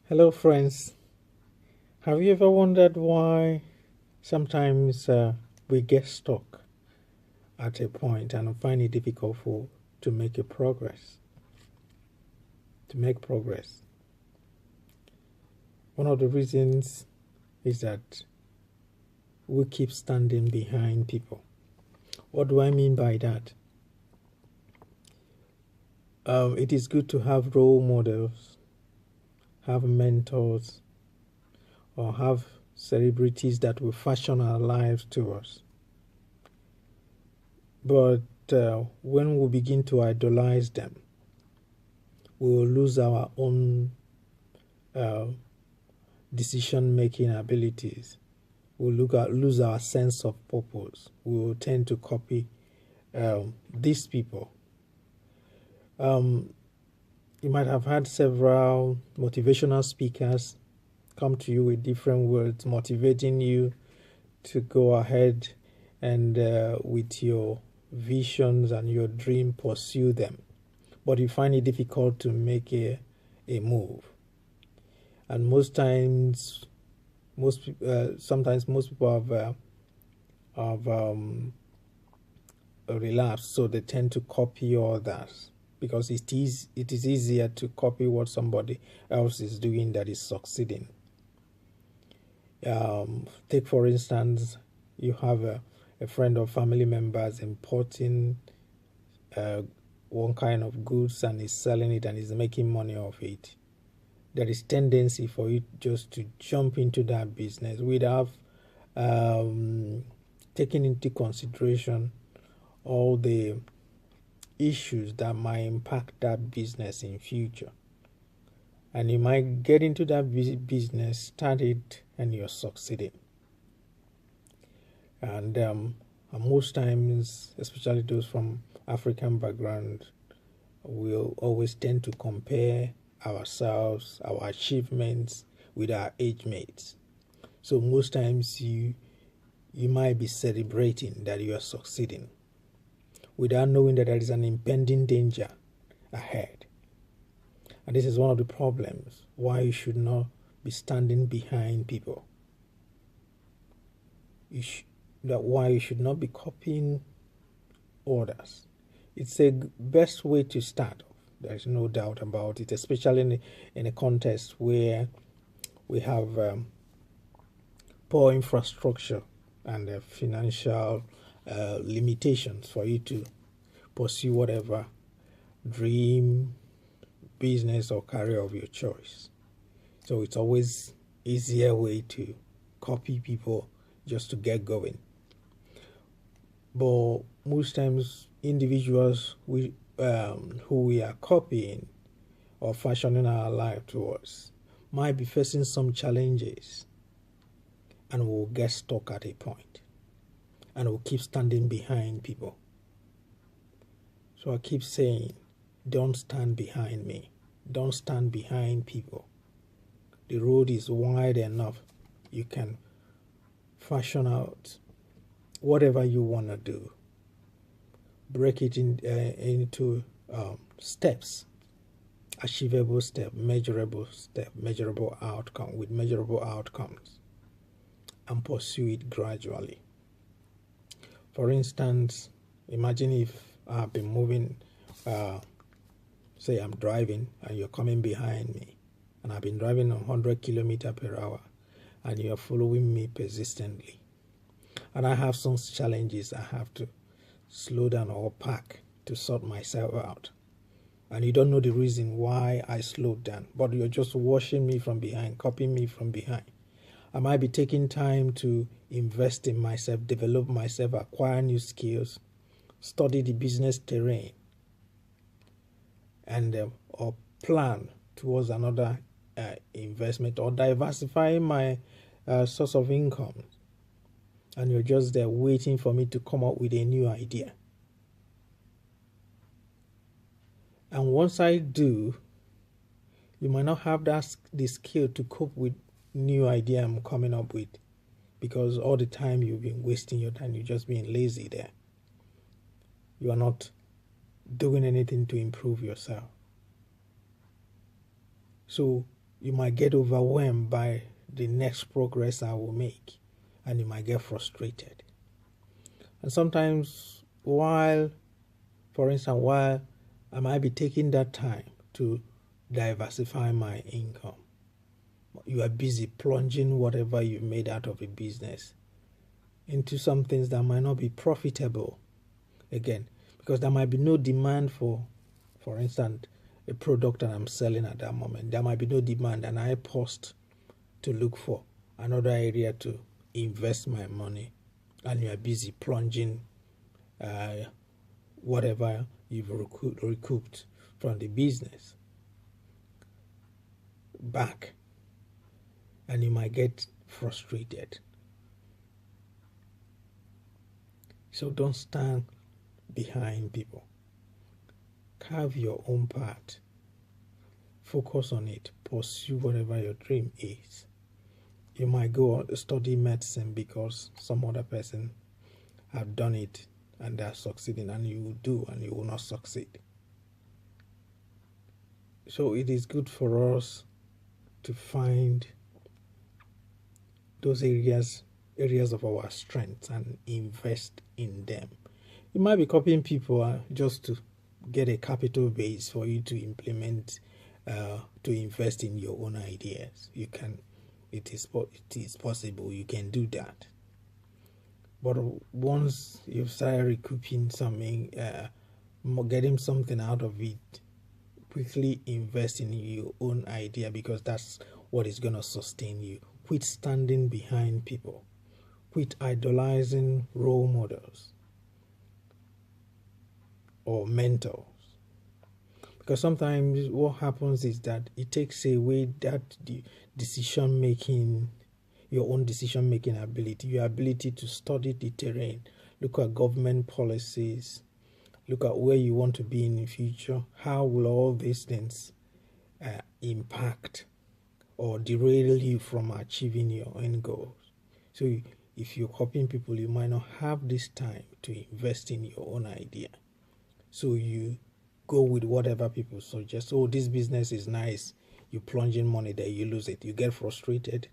Hello, friends. Have you ever wondered why sometimes we get stuck at a point and find it difficult to make a progress? To make progress, one of the reasons is that we keep standing behind people. What do I mean by that? It is good to have role models, have mentors, or have celebrities that will fashion our lives to us. But when we begin to idolize them, we will lose our own decision-making abilities. We'll lose our sense of purpose. We will tend to copy these people. You might have had several motivational speakers come to you with different words, motivating you to go ahead and with your visions and your dream, pursue them. But you find it difficult to make a move. And sometimes most people have relapsed, so they tend to copy others because it is easier to copy what somebody else is doing that is succeeding. Take for instance, you have a friend or family members importing one kind of goods and is selling it and is making money off it. There is tendency for you just to jump into that business without taking into consideration all the issues that might impact that business in future. And you might get into that business, start it, and you're succeeding. And most times, especially those from African background, will always tend to compare ourselves, our achievements with our age mates. So most times you might be celebrating that you are succeeding without knowing that there is an impending danger ahead. And this is one of the problems why you should not be standing behind people. Why you should not be copying others. It's a best way to start off. There's no doubt about it, especially in a context where we have poor infrastructure and financial limitations for you to pursue whatever dream, business, or career of your choice. So it's always easier way to copy people just to get going. But most times, individuals who we are copying or fashioning our life towards might be facing some challenges and will get stuck at a point and will keep standing behind people. So I keep saying, don't stand behind me. Don't stand behind people. The road is wide enough. You can fashion out whatever you want to do. Break it into steps, achievable step, measurable outcome with measurable outcomes, and pursue it gradually. For instance, imagine if I've been moving, say I'm driving and you're coming behind me, and I've been driving 100 kilometers per hour, and you're following me persistently. And I have some challenges. I have to slow down or park to sort myself out. And you don't know the reason why I slowed down, but you're just watching me from behind, copying me from behind. I might be taking time to invest in myself, develop myself, acquire new skills, study the business terrain, and or plan towards another investment or diversifying my source of income. And you're just there waiting for me to come up with a new idea. And once I do, you might not have the skill to cope with new idea I'm coming up with, because all the time you've been wasting your time, you're just being lazy there. You are not doing anything to improve yourself. So you might get overwhelmed by the next progress I will make, and you might get frustrated. And sometimes, for instance, while I might be taking that time to diversify my income, you are busy plunging whatever you made out of a business into some things that might not be profitable again, because there might be no demand for instance, a product that I'm selling at that moment. There might be no demand, and I paused to look for another area to invest my money, and you are busy plunging whatever you've recouped from the business back, and you might get frustrated. So don't stand behind people. Carve your own path. Focus on it. Pursue whatever your dream is. You might go study medicine because some other person have done it and they are succeeding, and you will do and you will not succeed. So it is good for us to find those areas of our strengths and invest in them. You might be copying people just to get a capital base for you to implement, to invest in your own ideas. You can, it is possible. You can do that. But once you've started recouping something, getting something out of it, quickly invest in your own idea, because that's what is going to sustain you. Quit standing behind people. Quit idolizing role models or mentors. Because sometimes what happens is that it takes away that decision making, your own decision making ability, your ability to study the terrain, look at government policies, look at where you want to be in the future. How will all these things impact or derail you from achieving your end goals? So if you're copying people, you might not have this time to invest in your own idea. So you go with whatever people suggest. Oh, this business is nice. You plunge in money there, you lose it. You get frustrated.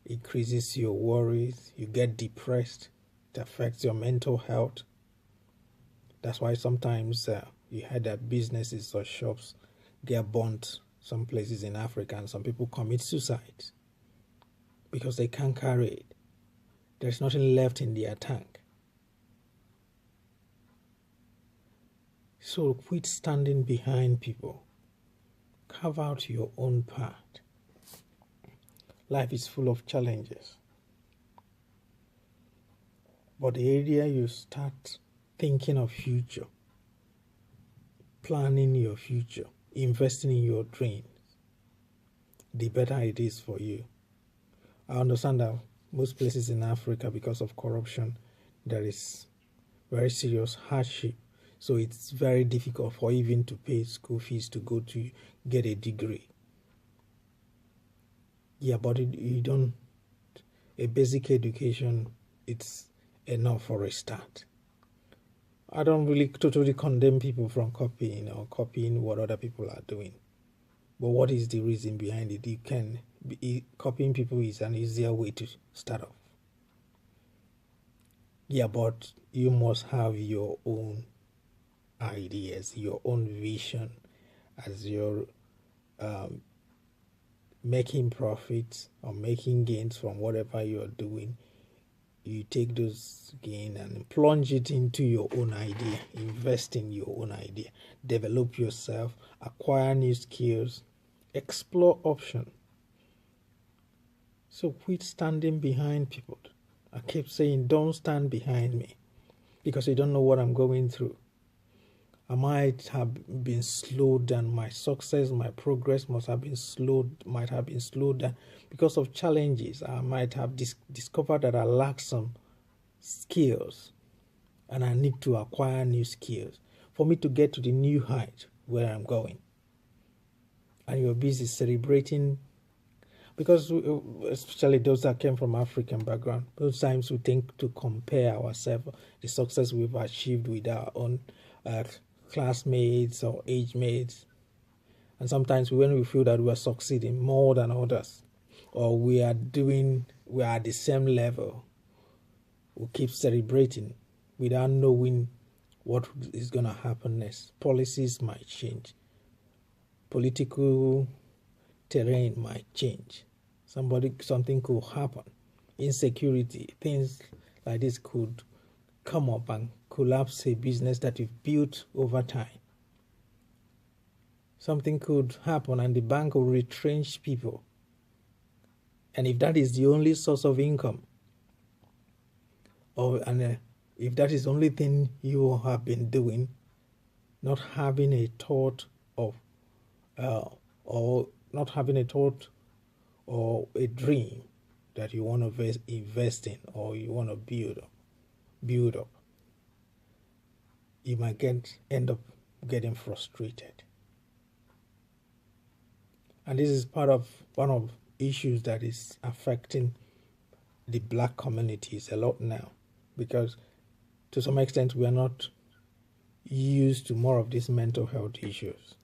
It increases your worries. You get depressed. It affects your mental health. That's why sometimes you heard that businesses or shops get burnt some places in Africa, and some people commit suicide because they can't carry it. There's nothing left in their tank. So quit standing behind people. Carve out your own path. Life is full of challenges. But the area you start thinking of future, planning your future, investing in your dreams, the better it is for you. I understand that most places in Africa, because of corruption, there is very serious hardship. So it's very difficult for even to pay school fees to go to get a degree. Yeah, but a basic education, it's enough for a start. I don't really totally condemn people from copying what other people are doing. But what is the reason behind it? Copying people is an easier way to start off. Yeah, but you must have your own ideas, your own vision as you're making profits or making gains from whatever you're doing. You take those gains and plunge it into your own idea, invest in your own idea, develop yourself, acquire new skills, explore options. So quit standing behind people. I keep saying, don't stand behind me, because you don't know what I'm going through. I might have been slowed down. My success, my progress might have been slowed down because of challenges. I might have discovered that I lack some skills, and I need to acquire new skills for me to get to the new height where I'm going. And you're busy celebrating, because especially those that came from African background, most times we think to compare ourselves, the success we've achieved with our own classmates or age mates. And sometimes when we feel that we are succeeding more than others, or we are at the same level, we keep celebrating without knowing what is going to happen next. Policies might change. Political terrain might change. Something could happen. Insecurity, things like this could come up and collapse a business that you've built over time. Something could happen and the bank will retrench people. And if that is the only source of income, if that is the only thing you have been doing, not having a thought of, or not having a thought or a dream that you want to invest in or you want to build up, you might end up getting frustrated. And this is one of issues that is affecting the black communities a lot now, because to some extent we are not used to more of these mental health issues.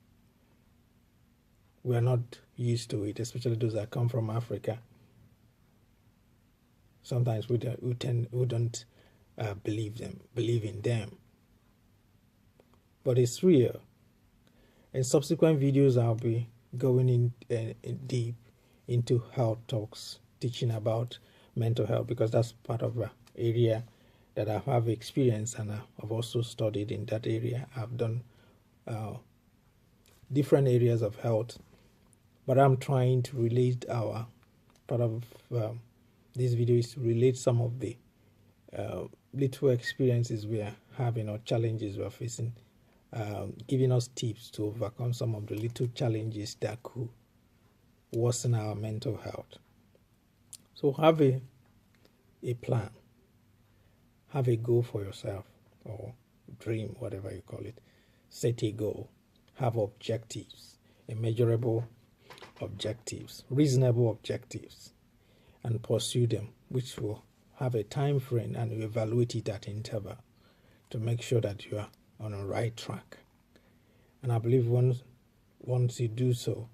We are not used to it, especially those that come from Africa. Sometimes we don't believe in them. But it's real. In subsequent videos, I'll be going in deep into health talks, teaching about mental health, because that's part of an area that I have experience and I've also studied in that area. I've done different areas of health, but I'm trying to relate part of this video is to relate some of the little experiences we are having or challenges we are facing, giving us tips to overcome some of the little challenges that could worsen our mental health. So have a plan, have a goal for yourself, or dream, whatever you call it. Set a goal, have objectives, measurable objectives, reasonable objectives, and pursue them, which will have a time frame, and you evaluate it at interval to make sure that you are on the right track. And I believe once you do so,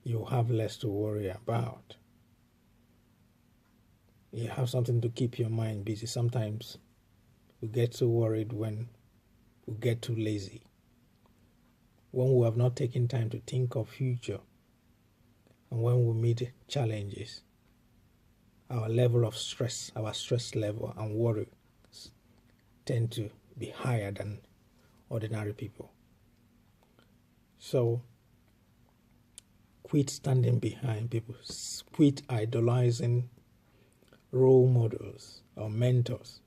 you have less to worry about. You have something to keep your mind busy. Sometimes we get so worried when we get too lazy, when we have not taken time to think of future, and when we meet challenges, our level of stress, our stress level and worry tend to be higher than ordinary people. So quit standing behind people, quit idolizing role models or mentors.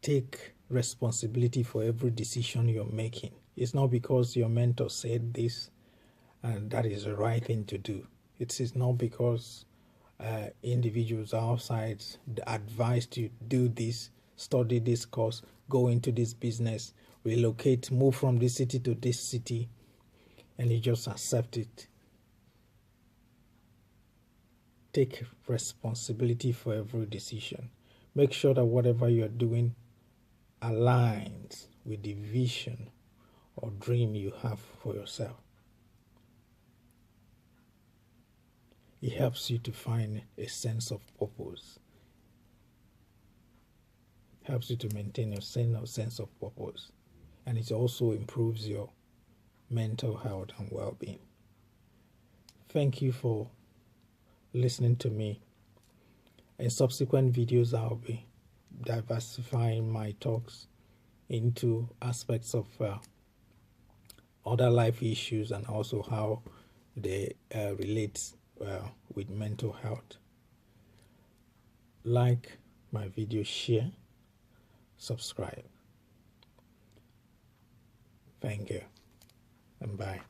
Take responsibility for every decision you're making. It's not because your mentor said this and that is the right thing to do. It is not because individuals outside advised you do this, study this course, go into this business, relocate, move from this city to this city, and you just accept it. Take responsibility for every decision. Make sure that whatever you're doing aligns with the vision or dream you have for yourself. It helps you to find a sense of purpose. It helps you to maintain your sense of purpose. And it also improves your mental health and well-being. Thank you for listening to me. In subsequent videos, I'll be diversifying my talks into aspects of other life issues and also how they relate with mental health. Like my video, share, subscribe. Thank you and bye.